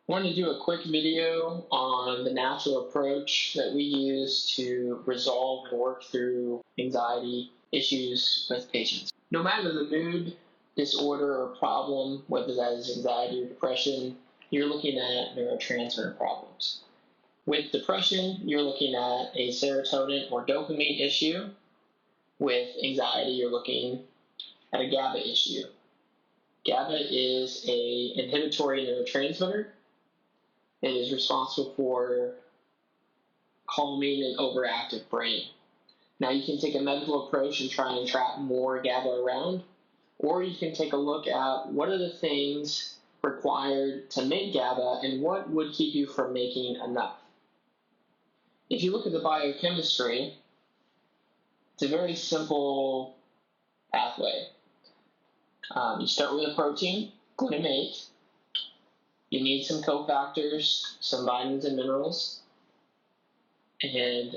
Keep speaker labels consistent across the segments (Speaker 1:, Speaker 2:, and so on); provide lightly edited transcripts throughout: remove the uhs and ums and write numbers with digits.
Speaker 1: wanted to do a quick video on the natural approach that we use to resolve and work through anxiety issues with patients. No matter the mood, disorder, or problem, whether that is anxiety or depression, you're looking at neurotransmitter problems. With depression, you're looking at a serotonin or dopamine issue. With anxiety, you're looking at a GABA issue. GABA is an inhibitory neurotransmitter. It is responsible for calming an overactive brain. Now, you can take a medical approach and try and trap more GABA around, or you can take a look at what are the things required to make GABA and what would keep you from making enough. If you look at the biochemistry, it's a very simple pathway. You start with a protein, glutamate. You need some cofactors, some vitamins and minerals, and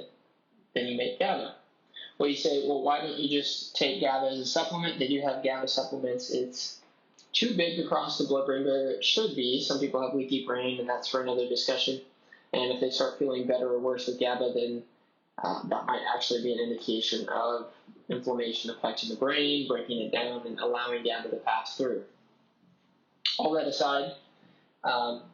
Speaker 1: then you make GABA. Well, you say, well, why don't you just take GABA as a supplement? They do have GABA supplements. It's too big across the blood-brain barrier. It should be. Some people have leaky brain, and that's for another discussion. And if they start feeling better or worse with GABA, then that might actually be an indication of inflammation affecting the brain, breaking it down, and allowing GABA to pass through. All that aside,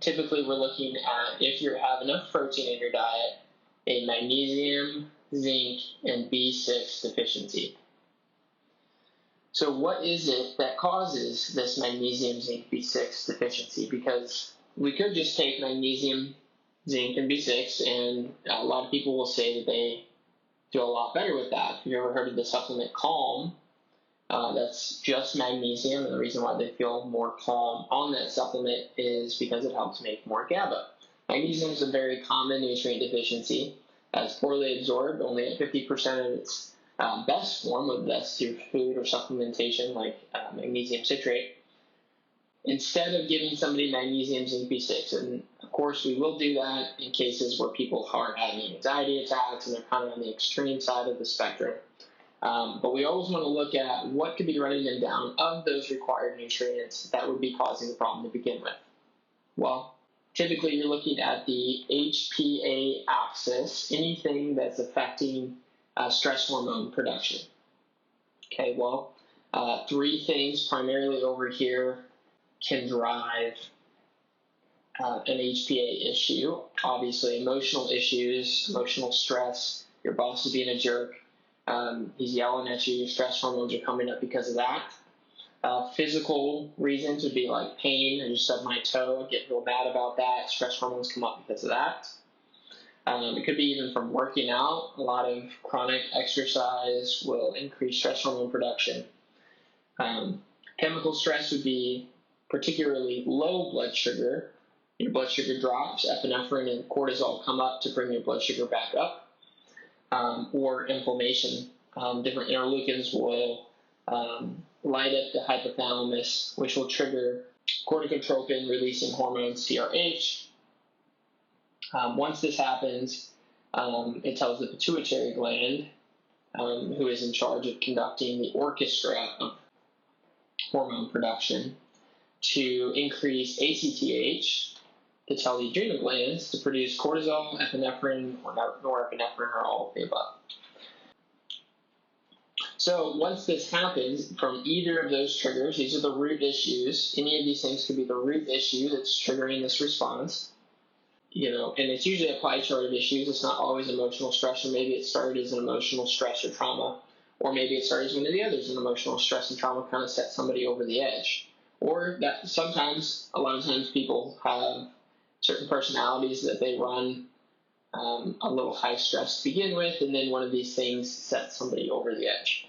Speaker 1: typically we're looking at, if you have enough protein in your diet, a magnesium, zinc, and B6 deficiency. So what is it that causes this magnesium, zinc, B6 deficiency? Because we could just take magnesium, zinc, and B6, and a lot of people will say that they feel a lot better with that. If you've ever heard of the supplement Calm, that's just magnesium, and the reason why they feel more calm on that supplement is because it helps make more GABA. Magnesium is a very common nutrient deficiency. It's poorly absorbed, only at 50% of its best form, whether that's through food or supplementation like magnesium citrate. Instead of giving somebody magnesium, zinc, B6, and of course we will do that in cases where people are having anxiety attacks and they're kind of on the extreme side of the spectrum. But we always want to look at what could be running them down of those required nutrients that would be causing the problem to begin with. Well, typically you're looking at the HPA axis, anything that's affecting stress hormone production. Okay, well, three things primarily over here can drive an HPA issue. Obviously, emotional issues, emotional stress, your boss is being a jerk, he's yelling at you, your stress hormones are coming up because of that. Physical reasons would be like pain, I just stubbed my toe, I get real mad about that, stress hormones come up because of that. It could be even from working out. A lot of chronic exercise will increase stress hormone production. Chemical stress would be particularly low blood sugar. Your blood sugar drops, epinephrine and cortisol come up to bring your blood sugar back up. Or inflammation. Different interleukins will light up the hypothalamus, which will trigger corticotropin releasing hormone CRH. Once this happens, it tells the pituitary gland, who is in charge of conducting the orchestra of hormone production, to increase ACTH to tell the adrenal glands to produce cortisol, epinephrine, or norepinephrine, or all of the above. So once this happens from either of those triggers, these are the root issues. Any of these things could be the root issue that's triggering this response. And it's usually a pie chart of issues. It's not always emotional stress, or maybe it started as an emotional stress or trauma, or maybe it started as one of the others, an emotional stress and trauma kind of set somebody over the edge. Or that sometimes, a lot of times people have certain personalities that they run a little high stress to begin with, and then one of these things sets somebody over the edge.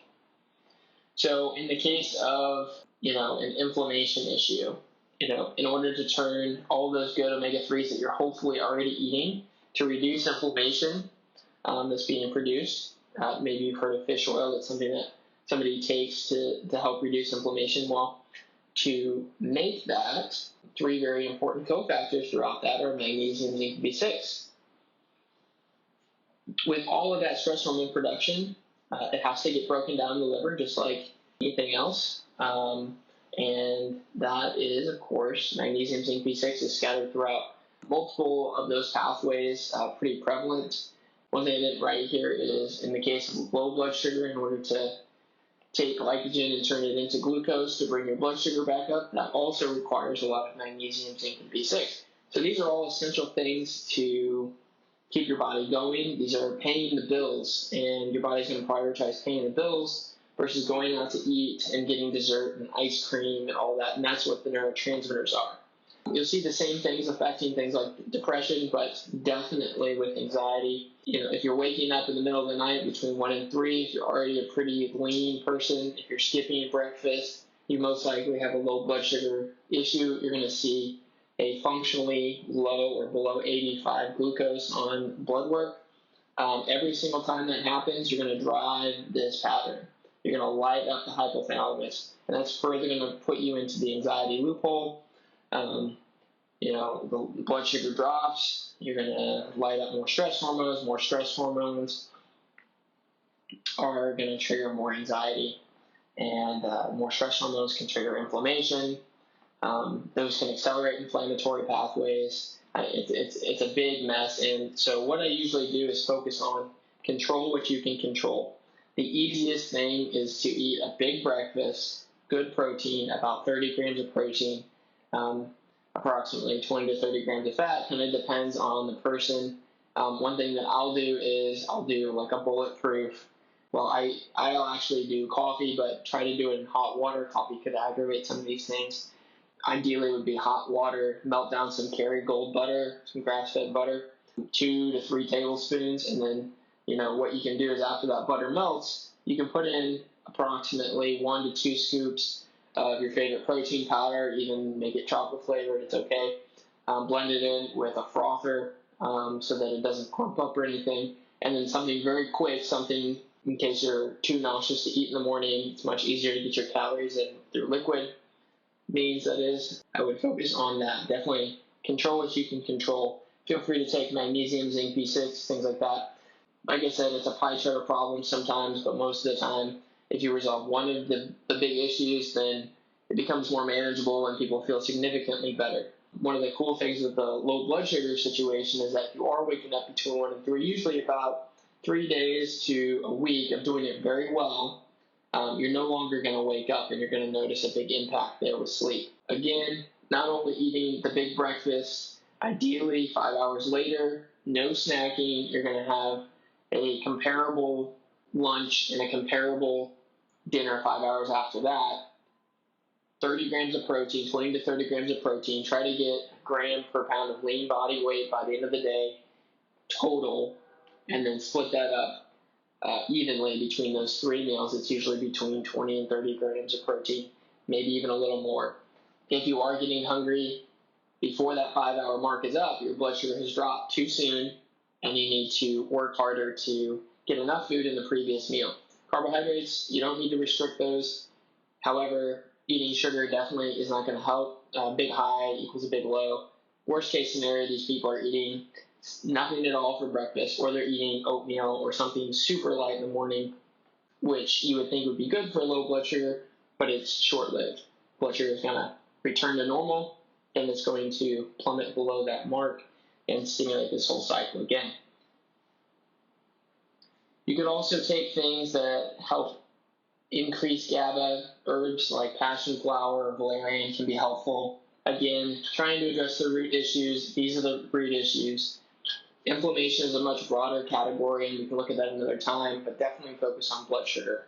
Speaker 1: So in the case of, an inflammation issue, in order to turn all those good omega-3s that you're hopefully already eating to reduce inflammation that's being produced, maybe you've heard of fish oil, that's something that somebody takes to help reduce inflammation. Well, to make that, three very important cofactors throughout that are magnesium, zinc, B6. With all of that stress hormone production, it has to get broken down in the liver just like anything else. And that is, of course, magnesium, zinc, B6 is scattered throughout Multiple of those pathways pretty prevalent. One thing I didn't write here is in the case of low blood sugar, in order to take glycogen and turn it into glucose to bring your blood sugar back up, that also requires a lot of magnesium, zinc, and B6. So these are all essential things to keep your body going. These are paying the bills, and your body's going to prioritize paying the bills versus going out to eat and getting dessert and ice cream and all that, and that's what the neurotransmitters are. You'll see the same things affecting things like depression, but definitely with anxiety. If you're waking up in the middle of the night between 1 and 3, if you're already a pretty lean person, if you're skipping breakfast, you most likely have a low blood sugar issue. You're going to see a functionally low or below 85 glucose on blood work. Every single time that happens, you're going to drive this pattern. You're going to light up the hypothalamus, and that's further going to put you into the anxiety loophole. The blood sugar drops, you're going to light up more stress hormones. More stress hormones are going to trigger more anxiety, and more stress hormones can trigger inflammation. Those can accelerate inflammatory pathways. It's a big mess, and so what I usually do is focus on control what you can control. The easiest thing is to eat a big breakfast, good protein, about 30 grams of protein, approximately 20 to 30 grams of fat. Kind of depends on the person. One thing that I'll do like a bulletproof. Well, I'll actually do coffee, but try to do it in hot water. Coffee could aggravate some of these things. Ideally, it would be hot water. Melt down some Kerrygold butter, some grass-fed butter, 2 to 3 tablespoons, and then what you can do is after that butter melts, you can put in approximately 1 to 2 scoops of your favorite protein powder, even make it chocolate flavored, it's okay. Blend it in with a frother so that it doesn't clump up or anything. And then something very quick, something in case you're too nauseous to eat in the morning, it's much easier to get your calories in through liquid means, that is. I would focus on that. Definitely control what you can control. Feel free to take magnesium, zinc, B6, things like that. Like I said, it's a pie chart of problems sometimes, but most of the time, if you resolve one of the big issues, then it becomes more manageable and people feel significantly better. One of the cool things with the low blood sugar situation is that if you are waking up between 1 and 3, usually about 3 days to a week of doing it very well, you're no longer going to wake up, and you're going to notice a big impact there with sleep. Again, not only eating the big breakfast, ideally 5 hours later, no snacking, you're going to have a comparable lunch and a comparable dinner 5 hours after that. 30 grams of protein, 20 to 30 grams of protein. Try to get a gram per pound of lean body weight by the end of the day total, and then split that up evenly between those 3 meals. It's usually between 20 and 30 grams of protein, maybe even a little more. If you are getting hungry before that 5-hour mark is up, your blood sugar has dropped too soon, and you need to work harder to get enough food in the previous meal. Carbohydrates, you don't need to restrict those. However, eating sugar definitely is not going to help. Big high equals a big low. Worst case scenario, these people are eating nothing at all for breakfast, or they're eating oatmeal or something super light in the morning, which you would think would be good for low blood sugar, but it's short-lived. Blood sugar is going to return to normal, and it's going to plummet below that mark and stimulate this whole cycle again. You could also take things that help increase GABA. Herbs like passion flower or valerian can be helpful. Again, trying to address the root issues. These are the root issues. Inflammation is a much broader category, and we can look at that another time, but definitely focus on blood sugar.